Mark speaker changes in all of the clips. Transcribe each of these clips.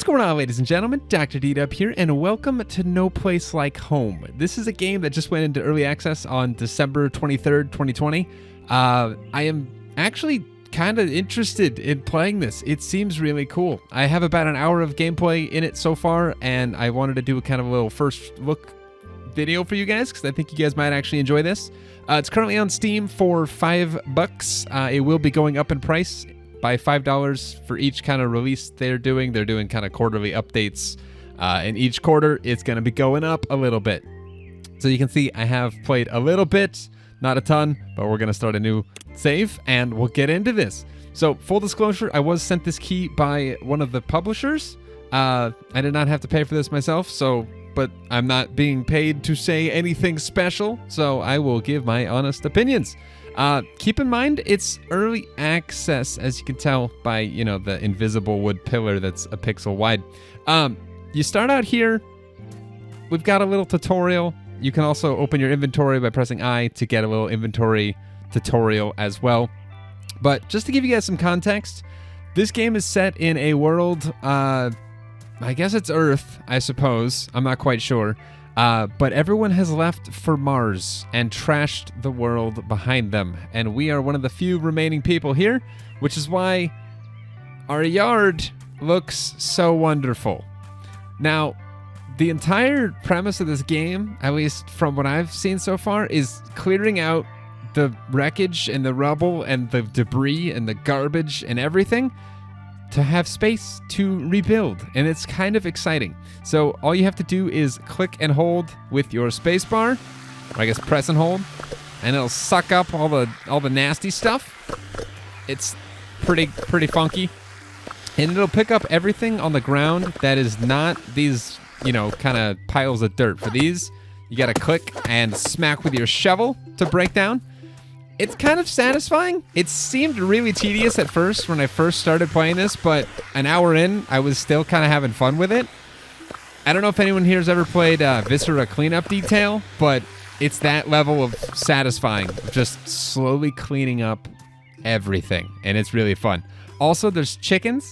Speaker 1: going on, ladies and gentlemen? DoctorDDub here, and welcome to No Place Like Home. This is a game that just went into early access on December 23rd, 2020. I am actually kind of interested in playing this. It seems really cool. I have about an hour of gameplay in it so far, and I wanted to do a kind of a little first look video for you guys because I think you guys might actually enjoy this. It's currently on Steam for $5. It will be going up in price by $5 for each kind of release they're doing. They're doing kind of quarterly updates. And each quarter, it's going to be going up a little bit. So you can see I have played a little bit, not a ton, but we're going to start a new save and we'll get into this. So full disclosure, I was sent this key by one of the publishers. I did not have to pay for this myself, but I'm not being paid to say anything special, so I will give my honest opinions. Keep in mind, it's early access, as you can tell by, the invisible wood pillar that's a pixel wide. You start out here. We've got a little tutorial. You can also open your inventory by pressing I to get a little inventory tutorial as well. But just to give you guys some context, this game is set in a world, I guess it's Earth, I suppose. I'm not quite sure. But everyone has left for Mars and trashed the world behind them. And we are one of the few remaining people here, which is why our yard looks so wonderful. Now, the entire premise of this game, at least from what I've seen so far, is clearing out the wreckage and the rubble and the debris and the garbage and everything to have space to rebuild, and it's kind of exciting. So all you have to do is click and hold with your space bar, or I guess press and hold, and it'll suck up all the nasty stuff. It's pretty funky, and it'll pick up everything on the ground that is not these kind of piles of dirt. For these, you gotta click and smack with your shovel to break down. It's kind of satisfying. It seemed really tedious at first when I first started playing this, but an hour in, I was still kind of having fun with it. I don't know if anyone here has ever played Viscera Cleanup Detail, but it's that level of satisfying, of just slowly cleaning up everything, and it's really fun. Also, there's chickens,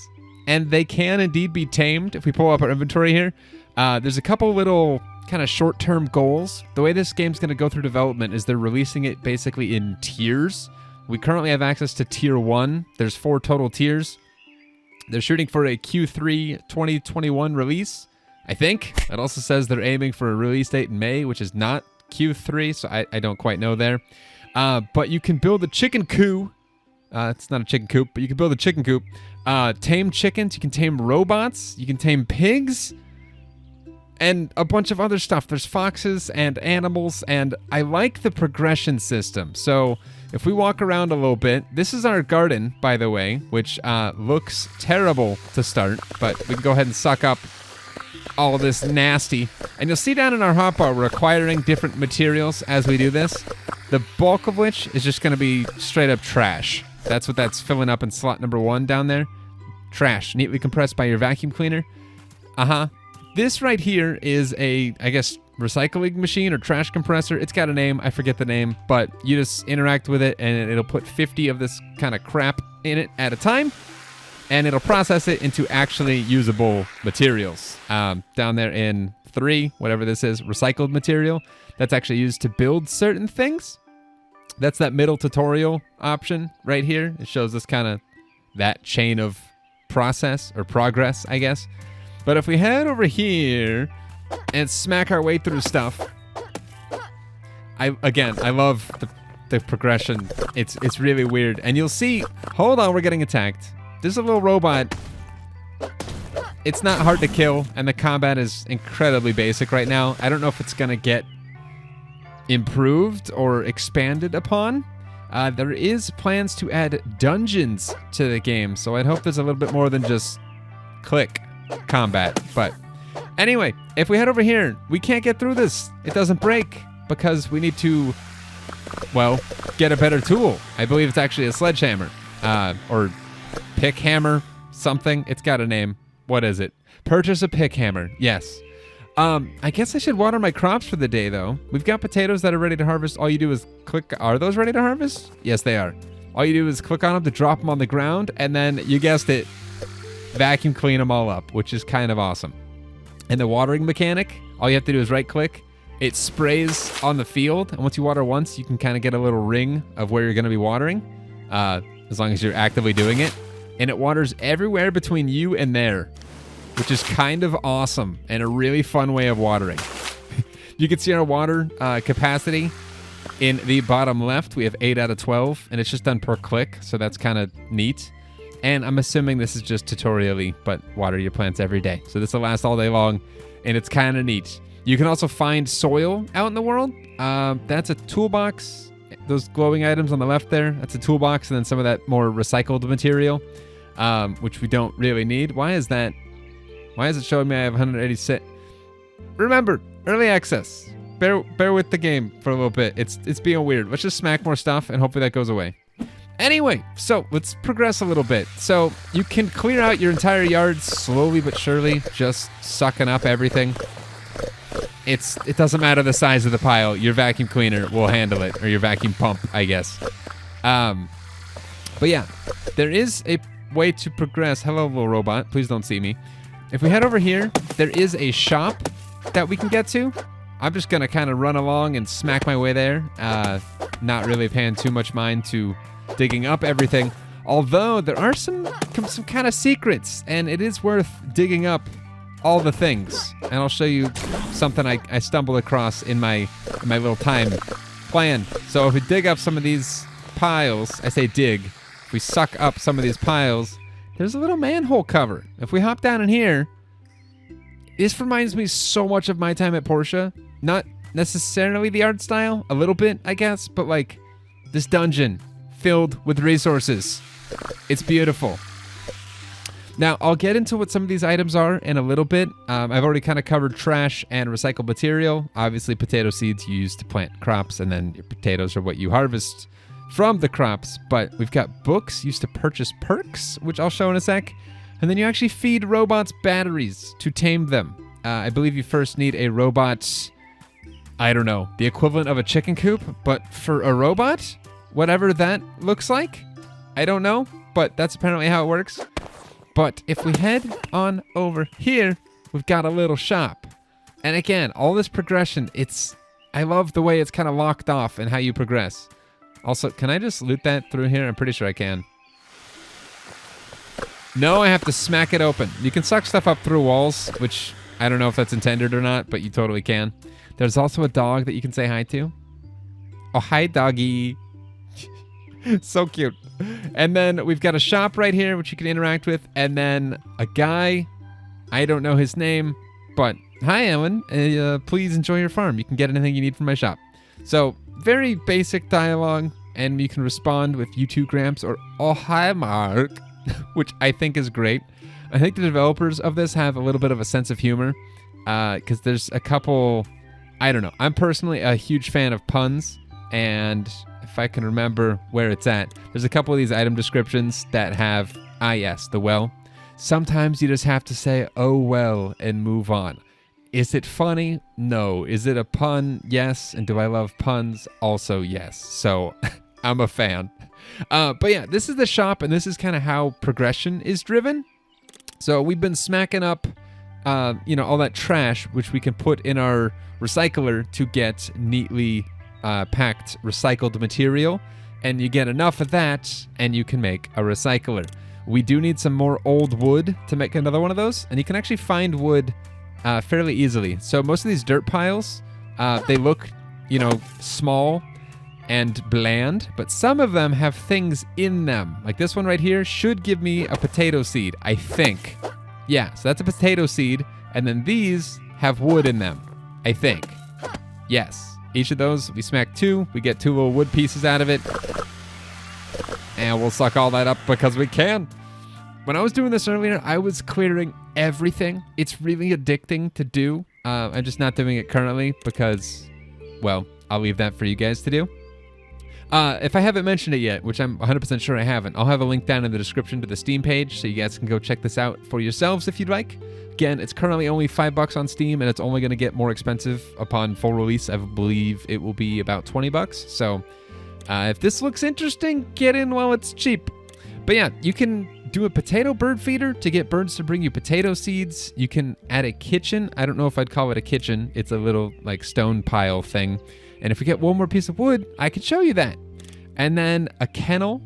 Speaker 1: and they can indeed be tamed. If we pull up our inventory here, there's a couple little kind of short-term goals. The way this game's going to go through development is they're releasing it basically in tiers. We currently have access to tier 1. There's 4 total tiers. They're shooting for a Q3 2021 release, I think. It also says they're aiming for a release date in May, which is not Q3, so I don't quite know there. But you can build a chicken coop. It's not a chicken coop, but you can build a chicken coop. Tame chickens. You can tame robots. You can tame pigs. And a bunch of other stuff. There's foxes and animals, and I like the progression system. So if we walk around a little bit, this is our garden, by the way, which looks terrible to start, but we can go ahead and suck up all of this nasty. And you'll see down in our hotbar, we're acquiring different materials as we do this, the bulk of which is just going to be straight up trash. That's what that's filling up in slot number 1 down there. Trash, neatly compressed by your vacuum cleaner. This right here is a, I guess, recycling machine or trash compressor. It's got a name. I forget the name, but you just interact with it and it'll put 50 of this kind of crap in it at a time, and it'll process it into actually usable materials. Down there in 3, whatever this is, recycled material, that's actually used to build certain things. That's that middle tutorial option right here. It shows us kind of that chain of process or progress, I guess. But if we head over here and smack our way through stuff, I love the progression. It's really weird. And you'll see, hold on, we're getting attacked. There's a little robot. It's not hard to kill, and the combat is incredibly basic right now. I don't know if it's going to get improved or expanded upon. There is plans to add dungeons to the game, so I'd hope there's a little bit more than just click combat. But anyway, if we head over here, we can't get through this. It doesn't break because we need to, well, get a better tool. I believe it's actually a sledgehammer or pick hammer, something. It's got a name. What is it? Purchase a pick hammer. Yes. I guess I should water my crops for the day, though. We've got potatoes that are ready to harvest. All you do is click. Are those ready to harvest? Yes, they are. All you do is click on them to drop them on the ground, and then, you guessed it, vacuum clean them all up, which is kind of awesome. And the watering mechanic, all you have to do is right click. It sprays on the field, and once you water once, you can kind of get a little ring of where you're going to be watering, as long as you're actively doing it. And it waters everywhere between you and there, which is kind of awesome and a really fun way of watering. You can see our water capacity in the bottom left. We have 8 out of 12, and it's just done per click, so that's kind of neat. And I'm assuming this is just tutorially, but water your plants every day. So this will last all day long, and it's kind of neat. You can also find soil out in the world. That's a toolbox. Those glowing items on the left there, that's a toolbox, and then some of that more recycled material, which we don't really need. Why is that? Why is it showing me I have 186? Remember, early access. Bear with the game for a little bit. It's being weird. Let's just smack more stuff, and hopefully that goes away. Anyway, so let's progress a little bit. So you can clear out your entire yard slowly but surely, just sucking up everything. It doesn't matter the size of the pile. Your vacuum cleaner will handle it, or your vacuum pump, I guess. But yeah, there is a way to progress. Hello, little robot. Please don't see me. If we head over here, there is a shop that we can get to. I'm just going to kind of run along and smack my way there. Not really paying too much mind to digging up everything. Although there are some kind of secrets, and it is worth digging up all the things. And I'll show you something I stumbled across in my little time plan. So if we dig up some of these piles, I say dig, if we suck up some of these piles, there's a little manhole cover. If we hop down in here, this reminds me so much of my time at Porsche. Not necessarily the art style, a little bit, I guess, but like this dungeon filled with resources. It's beautiful. Now, I'll get into what some of these items are in a little bit. I've already kind of covered trash and recycled material. Obviously, potato seeds you use to plant crops, and then your potatoes are what you harvest from the crops. But we've got books used to purchase perks, which I'll show in a sec. And then you actually feed robots batteries to tame them. I believe you first need a robot, I don't know, the equivalent of a chicken coop, but for a robot? Whatever that looks like? I don't know, but that's apparently how it works. But if we head on over here, we've got a little shop. And again, all this progression, I love the way it's kind of locked off and how you progress. Also, can I just loot that through here? I'm pretty sure I can. No, I have to smack it open. You can suck stuff up through walls, which I don't know if that's intended or not, but you totally can. There's also a dog that you can say hi to. Oh, hi, doggy. So cute. And then we've got a shop right here, which you can interact with. And then a guy, I don't know his name, but hi, Ellen. Please enjoy your farm. You can get anything you need from my shop. So very basic dialogue, and you can respond with you too, Gramps, or oh, hi, Mark, which I think is great. I think the developers of this have a little bit of a sense of humor, because there's a couple, I don't know. I'm personally a huge fan of puns, and if I can remember where it's at, there's a couple of these item descriptions that have, yes, the well. Sometimes you just have to say, oh, well, and move on. Is it funny? No. Is it a pun? Yes. And do I love puns? Also, yes. So I'm a fan. But yeah, this is the shop, and this is kind of how progression is driven. So we've been smacking up, all that trash, which we can put in our recycler to get neatly packed recycled material. And you get enough of that, and you can make a recycler. We do need some more old wood to make another one of those, and you can actually find wood fairly easily. So most of these dirt piles, they look, small and bland, but some of them have things in them. Like this one right here should give me a potato seed, I think. Yeah, so that's a potato seed, and then these have wood in them, I think. Yes, each of those, we smack 2, we get 2 little wood pieces out of it, and we'll suck all that up because we can. When I was doing this earlier, I was clearing everything. It's really addicting to do. I'm just not doing it currently because, well, I'll leave that for you guys to do. If I haven't mentioned it yet, which I'm 100% sure I haven't, I'll have a link down in the description to the Steam page so you guys can go check this out for yourselves if you'd like. Again, it's currently only $5 on Steam, and it's only going to get more expensive upon full release. I believe it will be about $20. So if this looks interesting, get in while it's cheap. But yeah, you can do a potato bird feeder to get birds to bring you potato seeds. You can add a kitchen. I don't know if I'd call it a kitchen. It's a little like stone pile thing. And if we get one more piece of wood, I could show you that. And then a kennel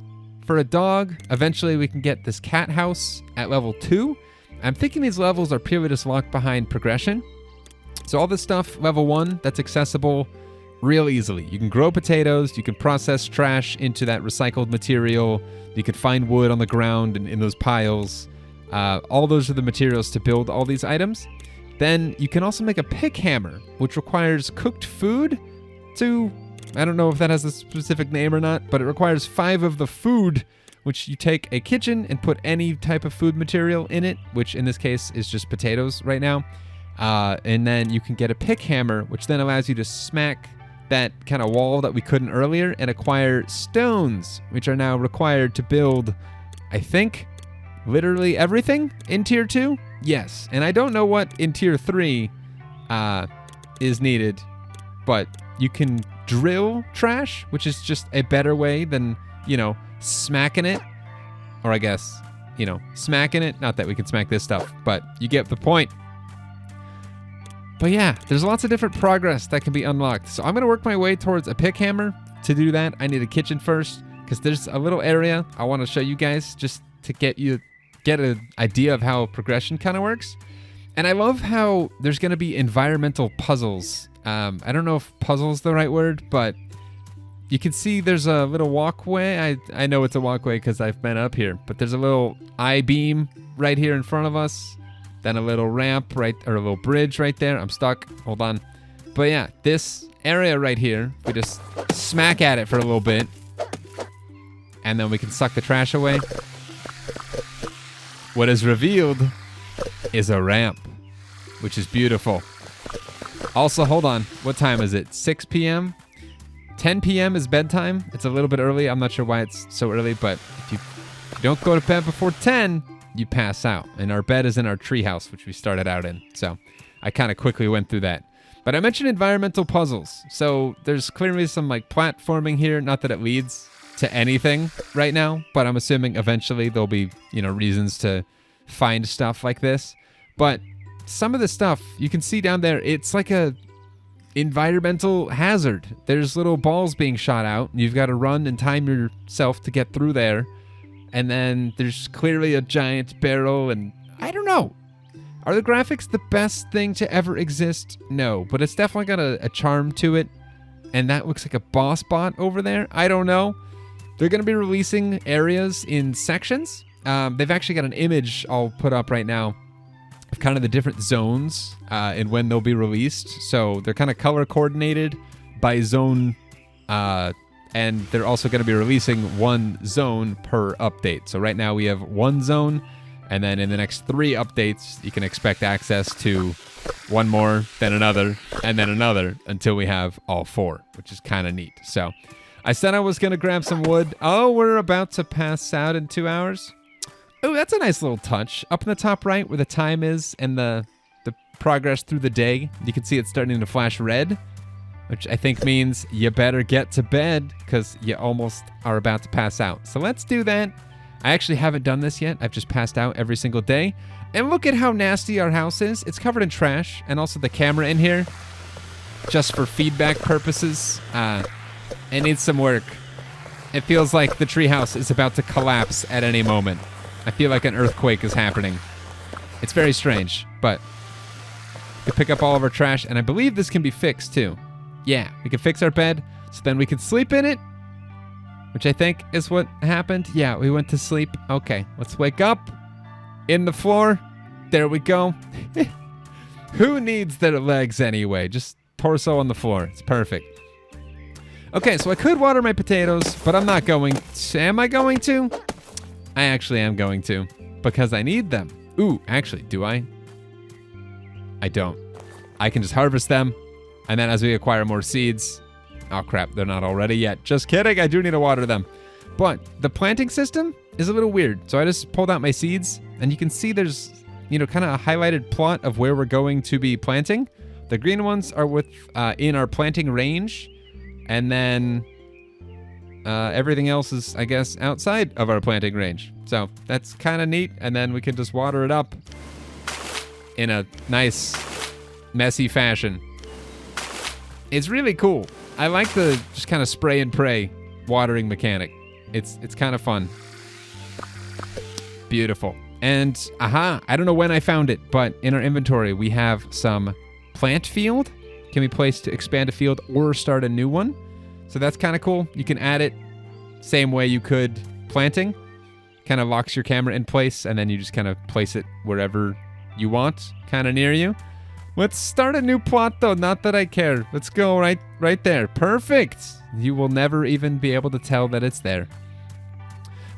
Speaker 1: for a dog. Eventually we can get this cat house at level 2. I'm thinking these levels are purely just locked behind progression. So all this stuff, level 1, that's accessible real easily. You can grow potatoes, you can process trash into that recycled material, you can find wood on the ground and in those piles. All those are the materials to build all these items. Then you can also make a pick hammer, which requires cooked food to, I don't know if that has a specific name or not, but it requires 5 of the food, which you take a kitchen and put any type of food material in it, which in this case is just potatoes right now. And then you can get a pick hammer, which then allows you to smack that kind of wall that we couldn't earlier and acquire stones, which are now required to build, I think, literally everything in Tier 2? Yes. And I don't know what in Tier 3 is needed, but you can drill trash, which is just a better way than, smacking it. Or I guess, smacking it. Not that we can smack this stuff, but you get the point. But yeah, there's lots of different progress that can be unlocked. So I'm going to work my way towards a pick hammer. To do that, I need a kitchen first, because there's a little area I want to show you guys just to get an idea of how progression kind of works. And I love how there's going to be environmental puzzles. I don't know if puzzle is the right word, but you can see there's a little walkway. I know it's a walkway because I've been up here, but there's a little I-beam right here in front of us. Then a little ramp or a little bridge right there. I'm stuck. Hold on. But yeah, this area right here, we just smack at it for a little bit. And then we can suck the trash away. What is revealed is a ramp, which is beautiful. Also, hold on. What time is it? 6 p.m.? 10 p.m. is bedtime. It's a little bit early. I'm not sure why it's so early, but if you don't go to bed before 10... you pass out. And our bed is in our treehouse, which we started out in. So I kind of quickly went through that. But I mentioned environmental puzzles. So there's clearly some platforming here. Not that it leads to anything right now, but I'm assuming eventually there'll be, reasons to find stuff like this. But some of the stuff you can see down there, it's like a environmental hazard. There's little balls being shot out. And you've got to run and time yourself to get through there. And then there's clearly a giant barrel, and I don't know. Are the graphics the best thing to ever exist? No, but it's definitely got a charm to it. And that looks like a boss bot over there. I don't know. They're going to be releasing areas in sections. They've actually got an image I'll put up right now of kind of the different zones and when they'll be released. So they're kind of color coordinated by zone. And they're also going to be releasing one zone per update. So right now we have one zone, and then in the next 3 updates, you can expect access to one more, then another, and then another, until we have all 4, which is kind of neat. So I said I was going to grab some wood. Oh, we're about to pass out in 2 hours. Oh, that's a nice little touch. Up in the top right where the time is and the progress through the day, you can see it's starting to flash red, which I think means you better get to bed because you almost are about to pass out. So let's do that. I actually haven't done this yet. I've just passed out every single day. And look at how nasty our house is. It's covered in trash, and also the camera in here, just for feedback purposes. It needs some work. It feels like the treehouse is about to collapse at any moment. I feel like an earthquake is happening. It's very strange, but we pick up all of our trash, and I believe this can be fixed too. Yeah, we can fix our bed, so then we can sleep in it, which I think is what happened. Yeah, we went to sleep. Okay, let's wake up in the floor. There we go. Who needs their legs anyway? Just torso on the floor. It's perfect. Okay, so I could water my potatoes, but I'm not going to. Am I going to? I actually am going to, because I need them. Ooh, actually, do I? I don't. I can just harvest them. And then as we acquire more seeds, oh crap, they're not all ready yet. Just kidding, I do need to water them. But the planting system is a little weird. So I just pulled out my seeds, and you can see there's, kind of a highlighted plot of where we're going to be planting. The green ones are in our planting range. And then everything else is, I guess, outside of our planting range. So that's kind of neat. And then we can just water it up in a nice, messy fashion. It's really cool. I like the just kind of spray and pray watering mechanic. It's kind of fun. Beautiful. And, I don't know when I found it, but in our inventory, we have some plant field. Can be placed to expand a field or start a new one. So that's kind of cool. You can add it same way you could planting. Kind of locks your camera in place, and then you just kind of place it wherever you want, kind of near you. Let's start a new plot, though. Not that I care. Let's go right there. Perfect. You will never even be able to tell that it's there.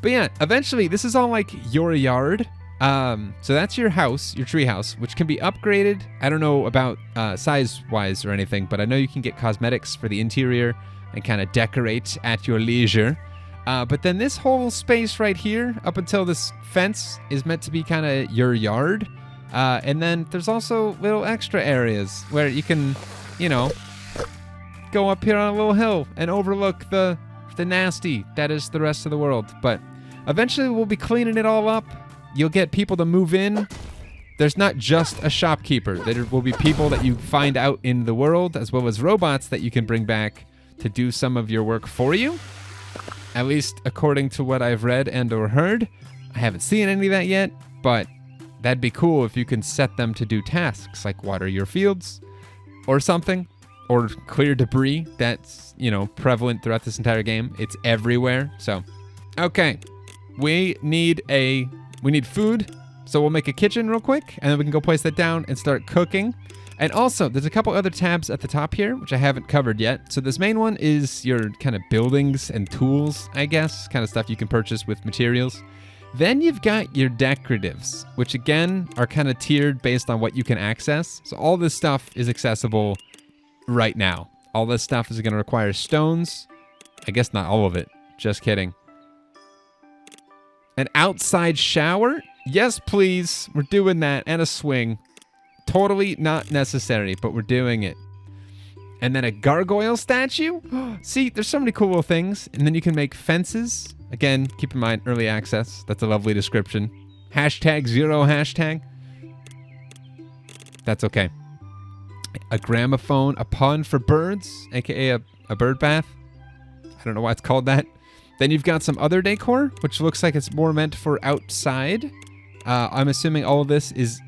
Speaker 1: But yeah, eventually, this is all like your yard. So that's your house, your tree house, which can be upgraded. I don't know about size-wise or anything, but I know you can get cosmetics for the interior and kind of decorate at your leisure. But then this whole space right here, up until this fence, is meant to be kind of your yard. And then there's also little extra areas where you can, go up here on a little hill and overlook the nasty that is the rest of the world. But eventually we'll be cleaning it all up. You'll get people to move in. There's not just a shopkeeper. There will be people that you find out in the world, as well as robots that you can bring back to do some of your work for you. At least according to what I've read and or heard. I haven't seen any of that yet, but that'd be cool if you can set them to do tasks like water your fields or something, or clear debris that's, prevalent throughout this entire game. It's everywhere. So, okay. We need food. So we'll make a kitchen real quick, and then we can go place that down and start cooking. And also, there's a couple other tabs at the top here, which I haven't covered yet. So this main one is your kind of buildings and tools, I guess, kind of stuff you can purchase with materials. Then you've got your decoratives, which again are kind of tiered based on what you can access. So all this stuff is accessible right now. All this stuff is going to require stones. I guess not all of it. Just kidding. An outside shower? Yes, please. We're doing that. And a swing. Totally not necessary, but we're doing it. And then a gargoyle statue? See, there's so many cool little things. And then you can make fences. Again, keep in mind, early access. That's a lovely description. #0#. That's okay. A gramophone, a pond for birds, aka a bird bath. I don't know why it's called that. Then you've got some other decor, which looks like it's more meant for outside. I'm assuming all of this is,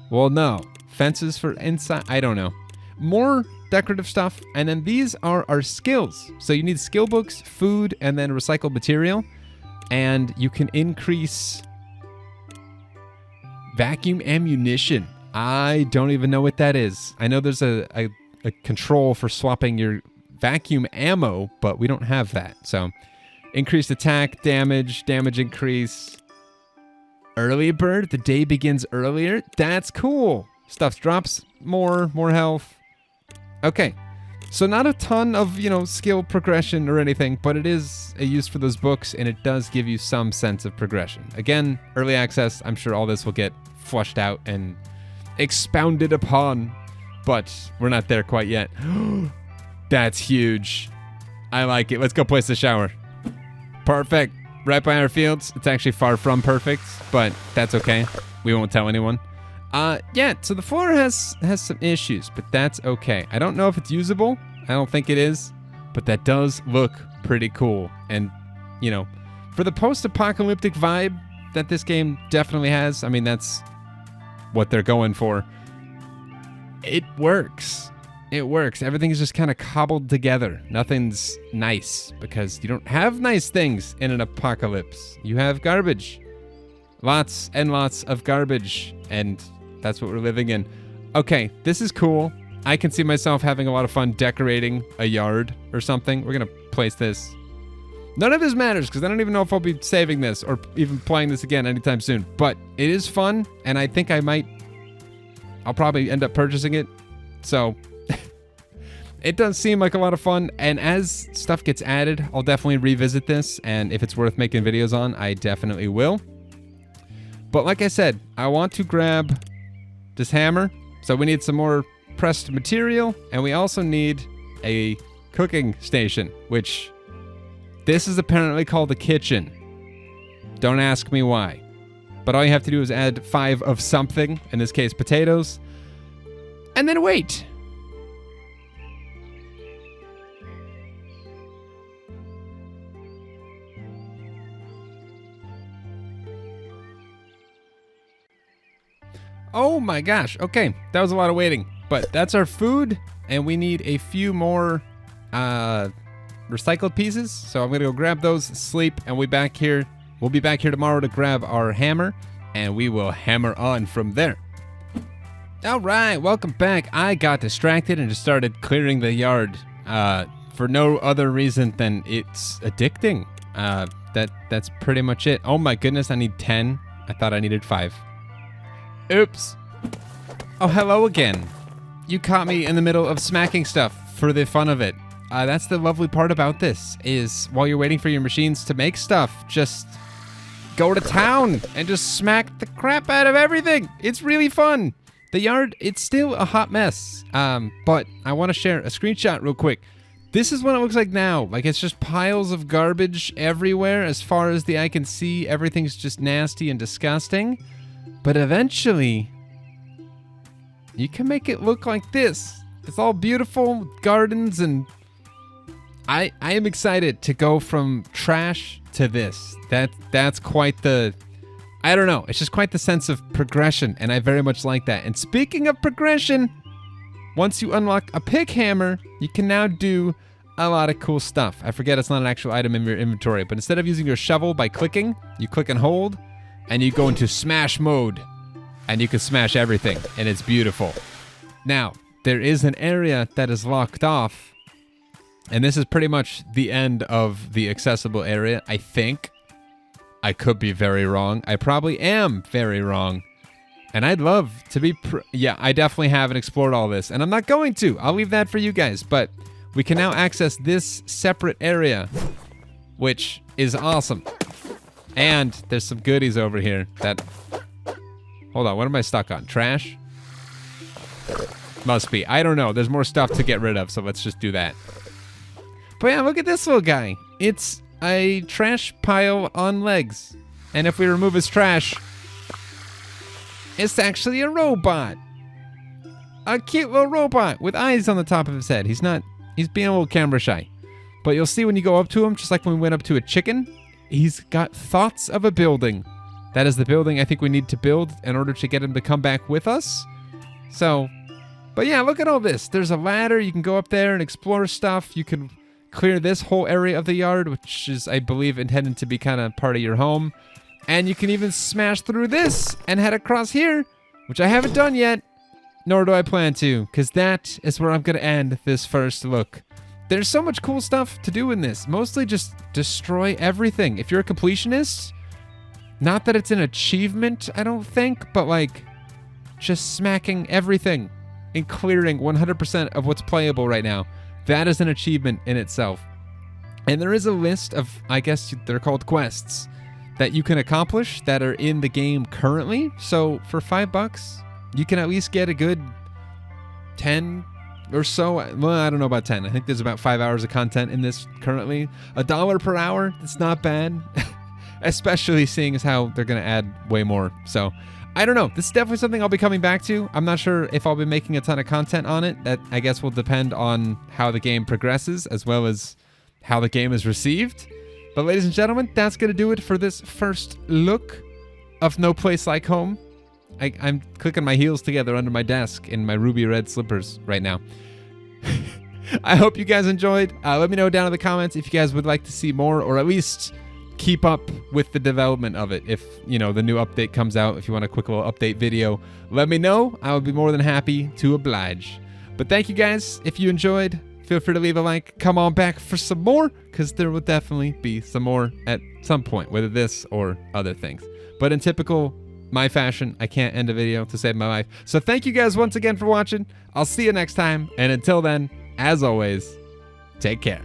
Speaker 1: well, no. Fences for inside, I don't know. More decorative stuff, and then these are our skills. So you need skill books, food, and then recycled material. And you can increase vacuum ammunition. I don't even know what that is. I know there's a control for swapping your vacuum ammo, but we don't have that. So increased attack, damage increase. Early bird, the day begins earlier. That's cool. Stuff drops more health. Okay. So not a ton of, skill progression or anything, but it is a use for those books, and it does give you some sense of progression. Again, early access, I'm sure all this will get flushed out and expounded upon, but we're not there quite yet. That's huge. I like it. Let's go place the shower. Perfect. Right by our fields. It's actually far from perfect, but that's okay. We won't tell anyone. Yeah, so the floor has some issues, but that's okay. I don't know if it's usable. I don't think it is, but that does look pretty cool. And, for the post-apocalyptic vibe that this game definitely has, I mean, that's what they're going for. It works. It works. Everything is just kind of cobbled together. Nothing's nice because you don't have nice things in an apocalypse. You have garbage. Lots and lots of garbage. And that's what we're living in. Okay, this is cool. I can see myself having a lot of fun decorating a yard or something. We're going to place this. None of this matters because I don't even know if I'll be saving this or even playing this again anytime soon. But it is fun, and I think I'll probably end up purchasing it. So it does seem like a lot of fun, and as stuff gets added, I'll definitely revisit this, and if it's worth making videos on, I definitely will. But like I said, I want to grab this hammer, so we need some more pressed material, and we also need a cooking station, which This is apparently called the kitchen. Don't ask me why. But all you have to do is add 5 of something, in this case potatoes, and then wait. Oh my gosh, okay, that was a lot of waiting, but that's our food, and we need a few more recycled pieces, so I'm gonna go grab those, sleep, and we'll be back here tomorrow to grab our hammer, and we will hammer on from there. All right, welcome back. I got distracted and just started clearing the yard for no other reason than it's addicting. That's pretty much it. Oh my goodness, I need 10. I thought I needed 5. Oops. Oh, hello again. You caught me in the middle of smacking stuff for the fun of it. That's the lovely part about this, is while you're waiting for your machines to make stuff, just go to town and just smack the crap out of everything. It's really fun. The yard, it's still a hot mess, but I want to share a screenshot real quick. This is what it looks like now. Like, it's just piles of garbage everywhere. As far as the eye can see, everything's just nasty and disgusting. But eventually, you can make it look like this. It's all beautiful gardens, and I am excited to go from trash to this. That's quite the, I don't know, it's just quite the sense of progression, and I very much like that. And speaking of progression, once you unlock a pick hammer, you can now do a lot of cool stuff. I forget it's not an actual item in your inventory, but instead of using your shovel by clicking, you click and hold, and you go into smash mode, and you can smash everything, and it's beautiful. Now, there is an area that is locked off, and this is pretty much the end of the accessible area, I think. I could be very wrong. I probably am very wrong. And I'd love to be... yeah, I definitely haven't explored all this, and I'm not going to. I'll leave that for you guys, but we can now access this separate area, which is awesome. And there's some goodies over here that... hold on, what am I stuck on? Trash? Must be. I don't know. There's more stuff to get rid of, so let's just do that. But yeah, look at this little guy. It's a trash pile on legs. And if we remove his trash, it's actually a robot. A cute little robot with eyes on the top of his head. He's being a little camera shy. But you'll see when you go up to him, just like when we went up to a chicken, he's got thoughts of a building. That is the building I think we need to build in order to get him to come back with us. So, but yeah, look at all this. There's a ladder. You can go up there and explore stuff. You can clear this whole area of the yard, which is, I believe, intended to be kind of part of your home. And you can even smash through this and head across here, which I haven't done yet, nor do I plan to, because that is where I'm going to end this first look. There's so much cool stuff to do in this. Mostly just destroy everything. If you're a completionist, not that it's an achievement, I don't think, but like just smacking everything and clearing 100% of what's playable right now. That is an achievement in itself. And there is a list of, I guess they're called quests, that you can accomplish that are in the game currently. So for $5, you can at least get a good 10 or so. Well, I don't know about 10. I think there's about 5 hours of content in this currently. $1 per hour, it's not bad. Especially seeing as how they're going to add way more. So I don't know. This is definitely something I'll be coming back to. I'm not sure if I'll be making a ton of content on it. That, I guess, will depend on how the game progresses as well as how the game is received. But ladies and gentlemen, that's going to do it for this first look of No Place Like Home. I'm clicking my heels together under my desk in my ruby red slippers right now. I hope you guys enjoyed. Let me know down in the comments if you guys would like to see more, or at least keep up with the development of it. If, you know, the new update comes out, if you want a quick little update video, let me know. I would be more than happy to oblige. But thank you guys. If you enjoyed, feel free to leave a like. Come on back for some more, because there will definitely be some more at some point, whether this or other things. But in typical my fashion, I can't end a video to save my life. So thank you guys once again for watching. I'll see you next time. And until then, as always, take care.